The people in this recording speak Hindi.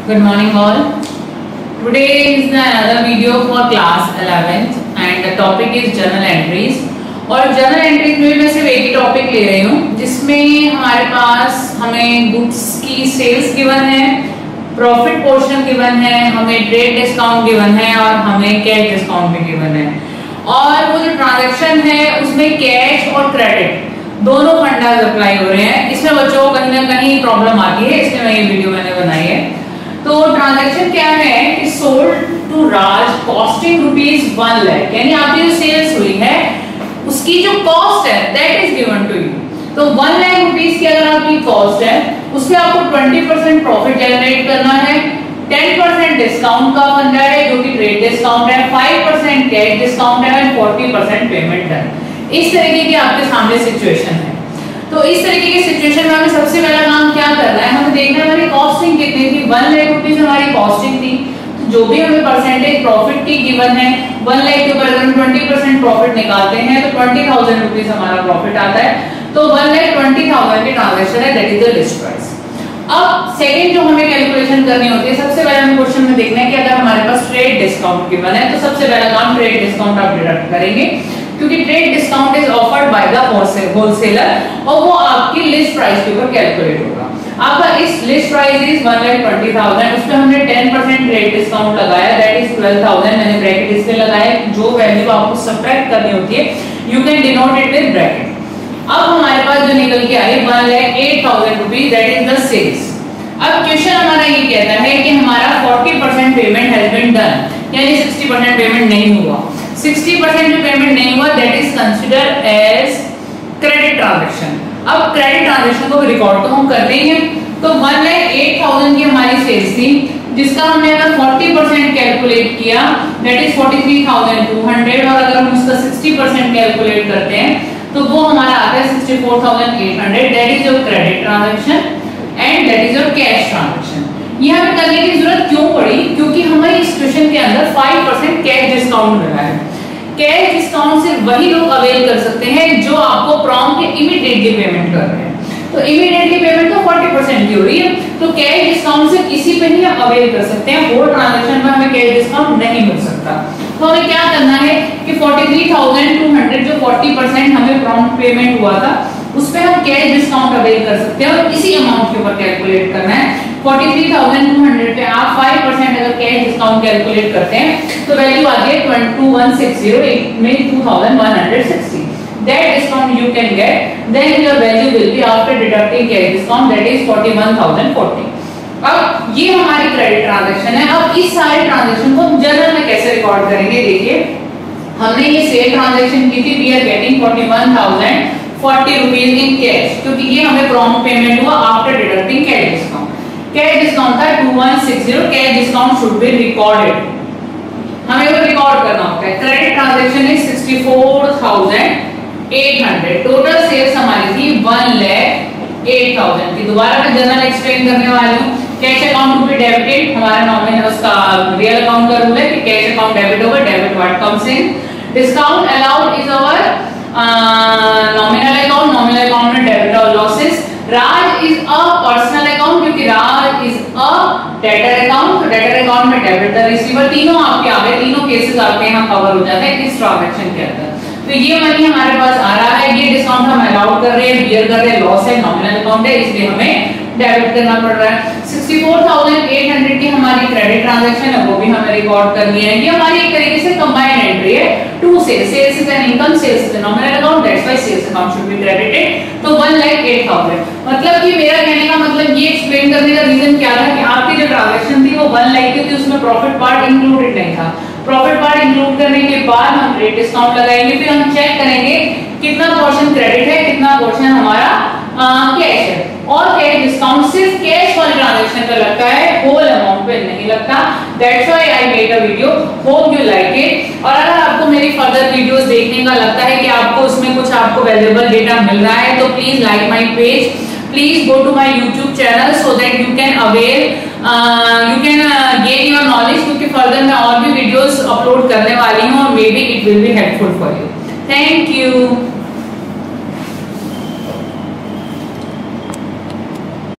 Good morning all. Today is another video for class 11th and the topic is journal entries. और journal entries में मैं सिर्फ एक ही टॉपिक ले रही हूँ जिसमें हमारे पास हमें गुड्स की सेल्स गिवन है, प्रॉफिट पोर्शन गिवन है, हमें ट्रेड डिस्काउंट गिवन है और हमें कैश डिस्काउंट भी गिवन है। और वो जो ट्रांजैक्शन है उसमें कैश और क्रेडिट दोनों फंडास अप्लाई हो रहे हैं। इसमें बच्चों को कहीं ना कहीं प्रॉब्लम आती है, इसलिए मैं ये वीडियो मैंने बनाई है। तो ट्रांजैक्शन क्या है कि sold to Raj costing ₹1 lakh, यानी आपकी जो सेल्स हुई है उसकी जो कॉस्ट है that is given to you. तो 1 लाख रुपीस की अगर आपकी कॉस्ट है उससे आपको 20% प्रॉफिट जनरेट करना है, 10% डिस्काउंट का फंडा है जो कि ट्रेड डिस्काउंट है, 5% कैश डिस्काउंट है और 40% पेमेंट है। इस तरीके की आपके सामने सिचुएशन है। तो इस तरीके की सिचुएशन में हमें सबसे पहला काम क्या करना है, हमें देखना है हमारी कॉस्टिंग कितनी थी। 1 लाख रुपीस हमारी कॉस्टिंग थी, तो जो भी हमें परसेंटेज प्रॉफिट की गिवन है 1 लाख के ऊपर अगर हम 20% प्रॉफिट निकालते हैं तो 20,000 रुपीस हमारा प्रॉफिट आता है। तो 1,20,000 की ट्रांजैक्शन है, that is the list price. अब सेकंड जो हमें कैलकुलेशन करनी होती है, सबसे पहले हमें क्वेश्चन में देखना है कि अगर हमारे पास ट्रेड डिस्काउंट गिवन है तो सबसे पहला काम ट्रेड डिस्काउंट आप डिडक्ट करेंगे, क्योंकि trade discount is offered by the wholesaler और वो आपकी लिस्ट प्राइस के ऊपर कैलकुलेट होगा। आपका इस लिस्ट प्राइस इज 1,20,000, उसमें हमने 10% ट्रेड डिस्काउंट लगाया, दैट इज 12,000। मैंने ब्रैकेट इसलिए लगाया, जो वैल्यू आपको सब्ट्रैक्ट करनी होती है you can denote it with bracket. अब हमारे पास जो निकल के आई 1,08,000 rupees, that is the sales. अब क्वेश्चन हमारा ये कहता है कि हमारा 40% पेमेंट हैज बीन डन, यानी 60% पेमेंट नहीं हुआ। 60% जो पेमेंट नहीं हुआ that is considered as credit transaction. अब क्रेडिट ट्रांजैक्शन को रिकॉर्ड तो हम करते ही हैं। तो 1,08,000 की हमारी सेल्स थी, जिसका हमने अगर 40% कैलकुलेट किया दैट इज 43,200 और अगर हम उसका 60% कैलकुलेट करते हैं तो वो हमारा आता है 64,800, that is your credit transaction and that is your cash transaction. ये हमें करने की जरूरत क्यों पड़ी, क्योंकि हमें इस क्वेश्चन के अंदर 5% कैश डिस्काउंट मिला है। कैश डिस्काउंट से वही लोग अवेल कर सकते हैं जो आपको प्रॉम्प्ट इमीडिएटली पेमेंट कर रहे हैं। तो इमीडिएटली पेमेंट तो 40% की हो रही है, तो कैश डिस्काउंट से किसी पे ही हम अवेल कर सकते हैं। होल ट्रांजैक्शन में हमें कैश डिस्काउंट नहीं मिल सकता। तो हमें क्या करना है कि 43,200 जो 40% हमें प्रॉम्प्ट पेमेंट हुआ था उस पे हम कैश डिस्काउंट अवेल कर सकते हैं और इसी अमाउंट के ऊपर कैलकुलेट करना है। 43,200 पे आप 5% अगर कैश डिस्काउंट कैलकुलेट करते हैं तो वैल्यू आती है 2160 में 2160। That discount you can get, then your value will be after deducting cash discount, that is 41,040। अब ये हमारी क्रेडिट ट्रांजैक्शन है। अब इस सारे ट्रांजैक्शन को हम जर्नल में कैसे रिकॉर्ड करेंगे, देखिए हमने ये सेल ट्रांजैक्शन की थी, we are getting 41,040 rupees in cash, क्योंकि ये हमें प्रॉम्प्ट पेमेंट हुआ after deducting cash discount. Cash discount था 2160, cash discount should be recorded, हमें वो रिकॉर्ड करना होता है। Credit transaction is 64,800, total sales हमारी थी 1,08,000 की। दोबारा मैं जर्नल एक्सप्लेन करने वाली हूँ। Cash account to be debited, हमारा नॉमिनल उसका रियल अकाउंट का रूल है कि कैश अकाउंट डेबिट होगा, debit what comes in. Discount allowed is our nominal account, nominal account में डेबिट और losses. Raj is a personal account, क्योंकि Raj is a debtor account, तो डेटर अकाउंट में डेबिट द रिसीवर। तीनों आपके आ गए, तीनों केसेस आपके यहाँ कवर हो जाते हैं इस ट्रांजैक्शन के अंदर। तो ये मनी हमारे पास आ रहा है, ये डिस्काउंट हम अलाउड कर रहे हैं, बियर कर रहे हैं, लॉस है, नॉमिनल अकाउंट है, इसलिए हमें डेबिट करना पड़ रहा है। 64,800 की हमारी क्रेडिट ट्रांजैक्शन है, वो भी हमें रिकॉर्ड करनी है। ये हमारी एक तरीके से कंबाइंड एंट्री है, to sales, sales is an income, sales is an nominal account, that's why sales account should be credited. तो 1,08,000 मतलब कि मेरा कहने का मतलब ये एक्सप्लेन करने का रीजन क्या था कि आपकी जो ट्रांजैक्शन थी वो 1 लाख की थी, उसमें प्रॉफिट पार्ट इंक्लूडेड नहीं था। प्रॉफिट पार्ट इंक्लूड करने के बाद हम ट्रेड डिस्काउंट लगाएंगे, फिर हम चेक करेंगे कितना पोर्शन क्रेडिट है, कितना पोर्शन हमारा कैश है। और कैश डिस्काउंट सिर्फ कैश वाले ट्रांजैक्शन पे लगता है, होल अमाउंट पे नहीं लगता। That's why I made a video, hope you like it. और अगर आपको मेरी फर्दर वीडियोस देखने का लगता है कि आपको उसमें कुछ आपको वैल्यूएबल डेटा मिल रहा है तो please like my page, please go to my YouTube channel so that you can avail, you can gain your knowledge, क्योंकि फर्दर मैं और भी वीडियोस अपलोड करने वाली हूँ और maybe it will be helpful for you. Thank you.